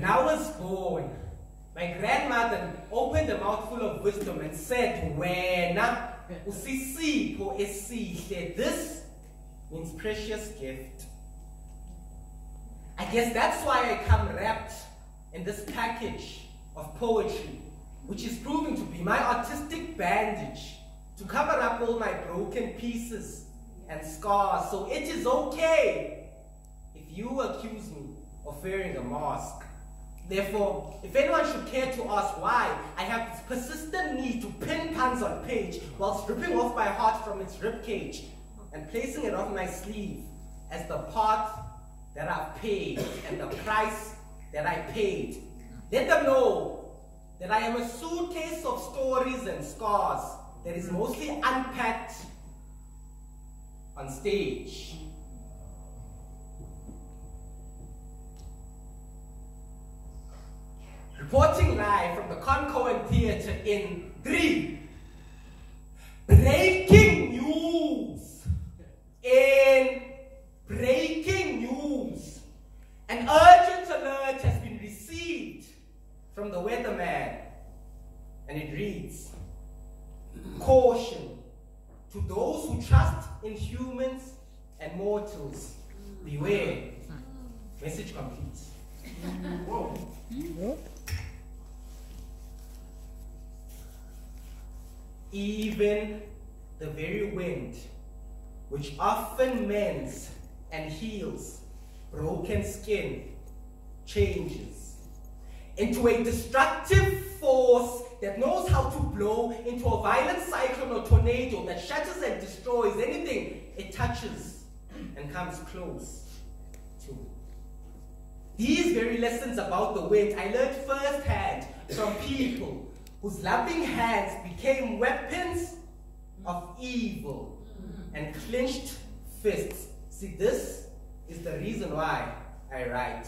When I was born, my grandmother opened a mouthful of wisdom and said, "Wena SihleSofute." This means precious gift. I guess that's why I come wrapped in this package of poetry, which is proving to be my artistic bandage to cover up all my broken pieces and scars. So it is okay if you accuse me of wearing a mask. Therefore, if anyone should care to ask why I have this persistent need to pin puns on page while stripping off my heart from its ribcage and placing it on my sleeve as the part that I've paid and the price that I paid, let them know that I am a suitcase of stories and scars that is mostly unpacked on stage. Reporting live from the Concoan Theatre in 3. Breaking news! In breaking news, an urgent alert has been received from the weatherman, and it reads, "Caution to those who trust in humans and mortals, beware." Message complete. Whoa. Even the very wind, which often mends and heals broken skin, changes into a destructive force that knows how to blow into a violent cyclone or tornado that shatters and destroys anything it touches and comes close to. These very lessons about the wind I learned firsthand from people whose loving hands became weapons of evil and clenched fists. See, this is the reason why I write.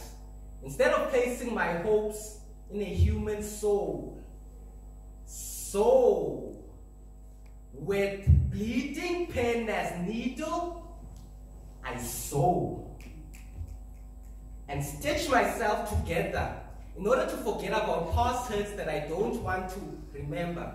Instead of placing my hopes in a human soul, with bleeding pen as needle, I sew and stitch myself together in order to forget about past hurts that I don't want to remember.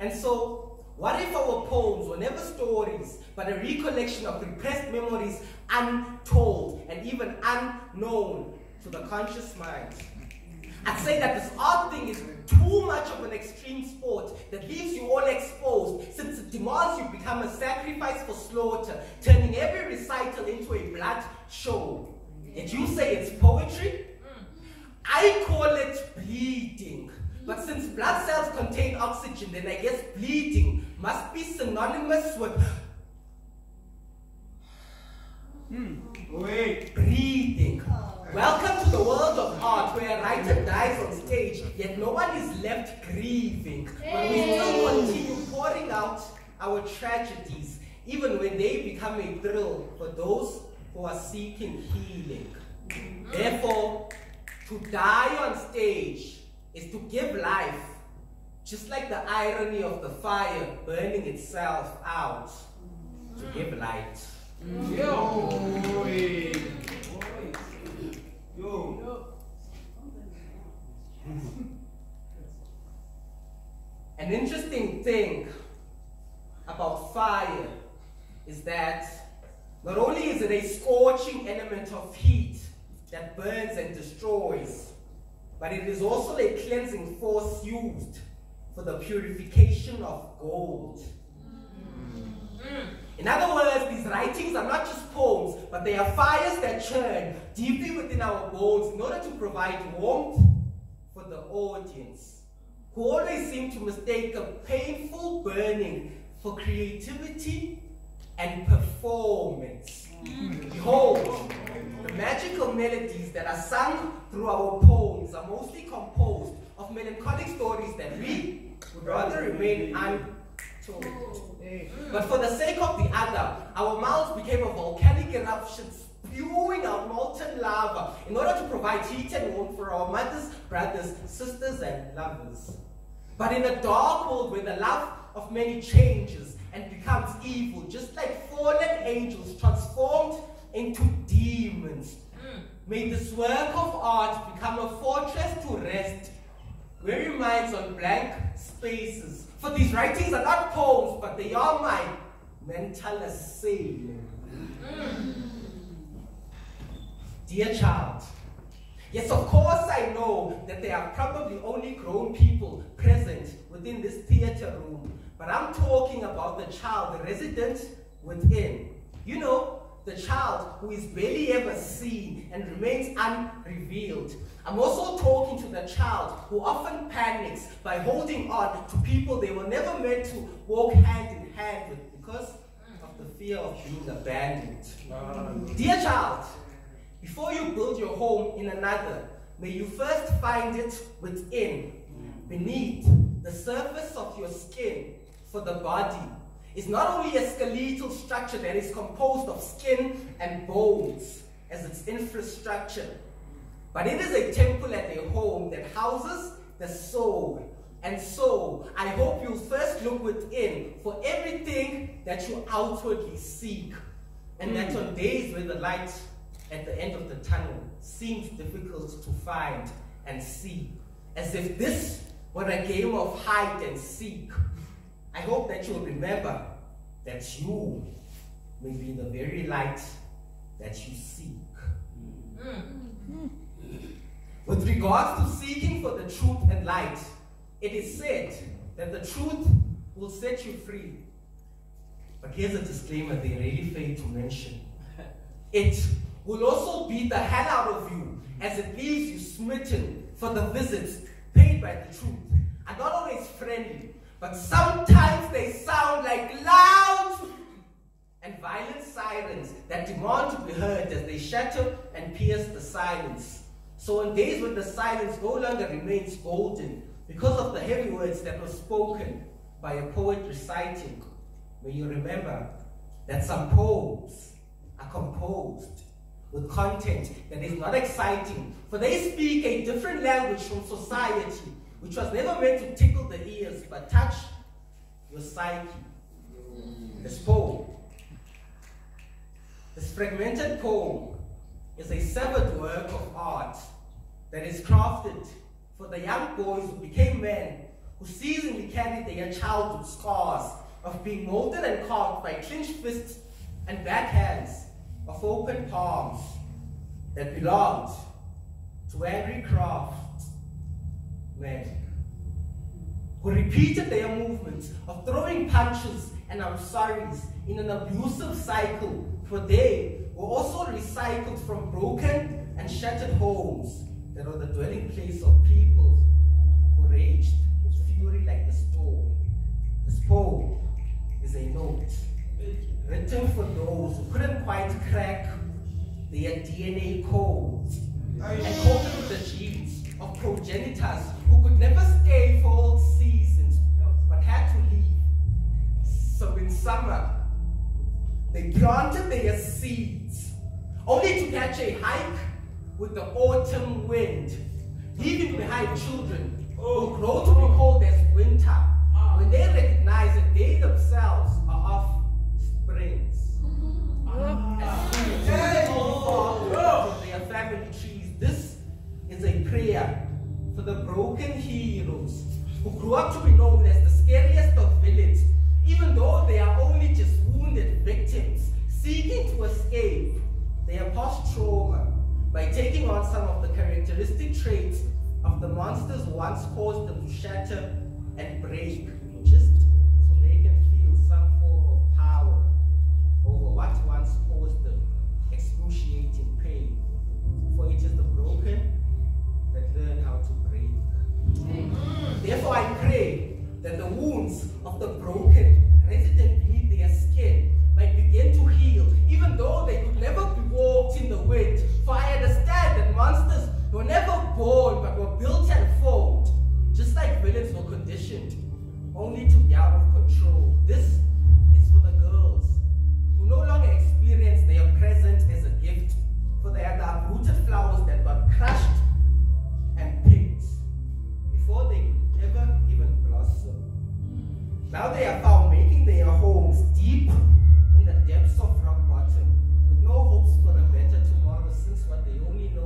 And so, what if our poems were never stories, but a recollection of repressed memories, untold and even unknown to the conscious mind? I'd say that this art thing is too much of an extreme sport that leaves you all exposed, since it demands you become a sacrifice for slaughter, turning every recital into a blood show. Yet you say it's poetry? I call it bleeding. But since blood cells contain oxygen, then I guess bleeding must be synonymous with breathing. Welcome to the world of art, where a writer dies on stage, yet no one is left grieving. But we still continue pouring out our tragedies, even when they become a thrill for those who are seeking healing. Therefore, to die on stage is to give life, just like the irony of the fire burning itself out to give light. An interesting thing about fire is that not only is it a scorching element of heat that burns and destroys, but it is also a cleansing force used for the purification of gold. In other words, these writings are not just poems, but they are fires that churn deeply within our bones in order to provide warmth for the audience, who always seem to mistake a painful burning for creativity and performance. Behold, the magical melodies that are sung through our poems are mostly composed of melancholic stories that we would rather remain untold. But for the sake of the other, our mouths became a volcanic eruption, spewing out molten lava in order to provide heat and warmth for our mothers, brothers, sisters, and lovers. But in a dark world where the love of many changes and becomes evil, just like fallen angels transformed into demons, may this work of art become a fortress to rest, where your minds on blank spaces. For these writings are not poems, but they are my mental assailant. Dear child, yes, of course I know that there are probably only grown people present within this theater room, but I'm talking about the child, the resident within. You know, the child who is barely ever seen and remains unrevealed. I'm also talking to the child who often panics by holding on to people they were never meant to walk hand in hand with because of the fear of being abandoned. Dear child, before you build your home in another, may you first find it within, beneath the surface of your skin. For the body is not only a skeletal structure that is composed of skin and bones as its infrastructure, but it is a temple at a home that houses the soul. And so, I hope you'll first look within for everything that you outwardly seek, and that on days where the light at the end of the tunnel seems difficult to find and see, as if this were a game of hide and seek, I hope that you'll remember that you may be the very light that you seek. With regards to seeking for the truth and light, it is said that the truth will set you free. But here's a disclaimer they really fail to mention. It will also beat the hell out of you as it leaves you smitten, for the visits paid by the truth are not always friendly, but sometimes they sound like loud and violent sirens that demand to be heard as they shatter and pierce the silence. So on days when the silence no longer remains golden because of the heavy words that were spoken by a poet reciting, may you remember that some poems are composed with content that is not exciting, for they speak a different language from society, which was never meant to tickle the ears, but touch your psyche. This poem, this fragmented poem, is a severed work of art that is crafted for the young boys who became men, who seasonally carried their childhood scars of being molded and carved by clenched fists and backhands of open palms that belonged to angry craft men, who repeated their movements of throwing punches and I'm sorries in an abusive cycle, for they were also recycled from broken and shattered homes that were the dwelling place of people who raged with fury like the storm. This poem is a note written for those who couldn't quite crack their DNA codes and coded with the genes of progenitors who could never stay for all seasons but had to leave. So in summer, they planted their seeds only to catch a hike with the autumn wind, leaving behind children who grow to be cold as winter when they recognize that they themselves are offsprings. And from their family trees, this is a prayer for the broken heroes who grew up to be known as the scariest of villains, even though they are only just wounded victims seeking to escape their post-trauma by taking on some of the characteristic traits of the monsters who once caused them to shatter and break, just so they can feel some form of power over what once caused them excruciating pain. For it is the broken that learn how to break. Therefore I pray that the wounds of the broken resident beneath their skin might begin to heal, even though they could never be walked in the wind. For I understand that monsters were never born but were built and formed, just like villains were conditioned only to be out of control. This is for the girls who no longer experience their present as a gift, for they are the uprooted flowers that got crushed and picked before they could ever even blossom. Now they are found making their homes deep in the depths of rock bottom, with no hopes for a better tomorrow, since what they only know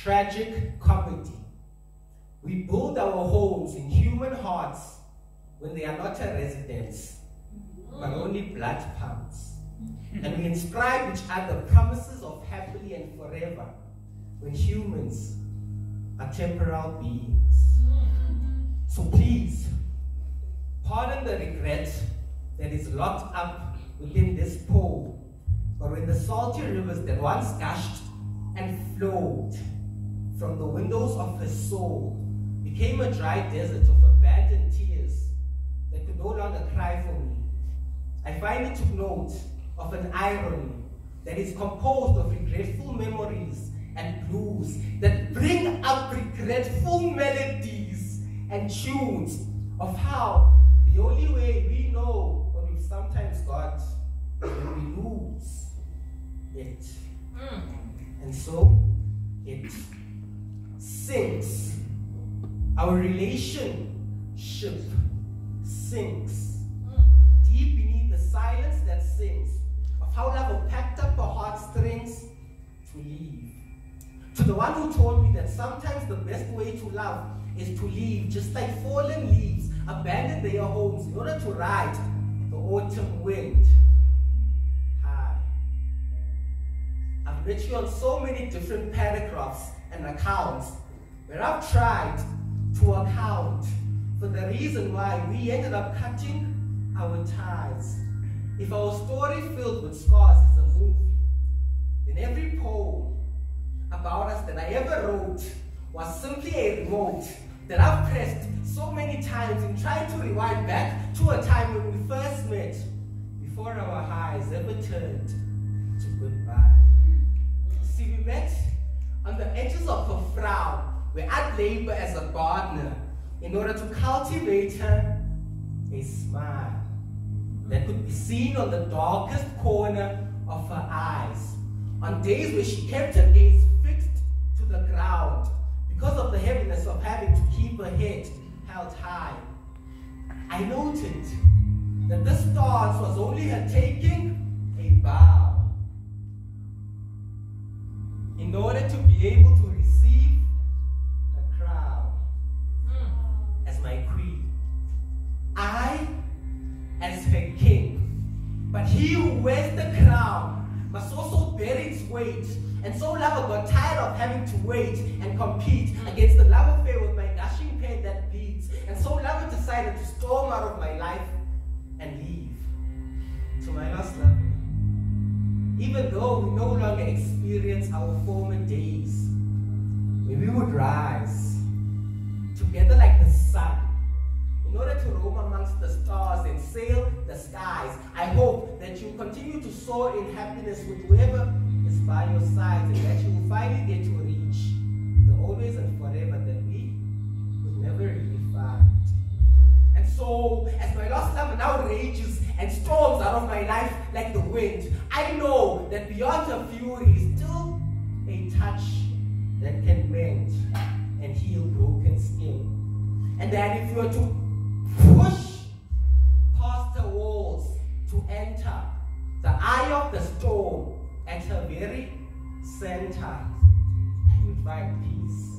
tragic comedy. We build our homes in human hearts when they are not a residence, but only blood pumps. And we inscribe each other promises of happily and forever when humans are temporal beings. So please, pardon the regret that is locked up within this pole, but when the salty rivers that once gushed and flowed from the windows of her soul became a dry desert of abandoned tears that could no longer cry for me, I finally took note of an irony that is composed of regretful memories and blues that bring up regretful melodies and tunes of how the only way we know what we've sometimes got is when we lose it. And so it sinks. Our relationship sinks deep beneath the silence that sings of how love have packed up our heartstrings to leave. To the one who told me that sometimes the best way to love is to leave, just like fallen leaves abandon their homes in order to ride the autumn wind. Hi. I've met you on so many different paragraphs and accounts where I've tried to account for the reason why we ended up cutting our ties. If our story filled with scars is a movie, then every poem about us that I ever wrote was simply a remote that I've pressed so many times in trying to rewind back to a time when we first met, before our highs ever turned to goodbye. See, we met on the edges of a frown, where I'd labor as a gardener in order to cultivate her a smile that could be seen on the darkest corner of her eyes, on days where she kept her gaze fixed to the ground because of the heaviness of having to keep her head held high. I noted that this stance was only her taking a bow in order to be able to receive a crown as my queen, I as her king. But he who wears the crown must also bear its weight. And so lover got tired of having to wait and compete against the love affair with my gushing pen that bleeds. And so lover decided to storm out of my life and leave. To my lost lover, even though we no longer experience our former days, when we would rise together like the sun, in order to roam amongst the stars and sail the skies, I hope that you continue to soar in happiness with whoever is by your side, and that you will finally get to reach the always and forever that we could never really find. And so, as my lost lover now rages and storms out of my life like the wind, I know that beyond her fury is still a touch that can mend and heal broken skin. And that if you were to push past her walls to enter the eye of the storm at her very center, you'd find peace.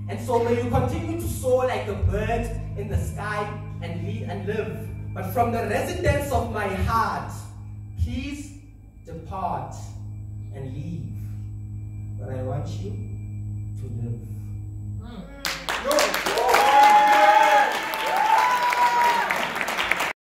And so may you continue to soar like a bird in the sky and live. But from the residence of my heart, please depart and leave. But I want you to live.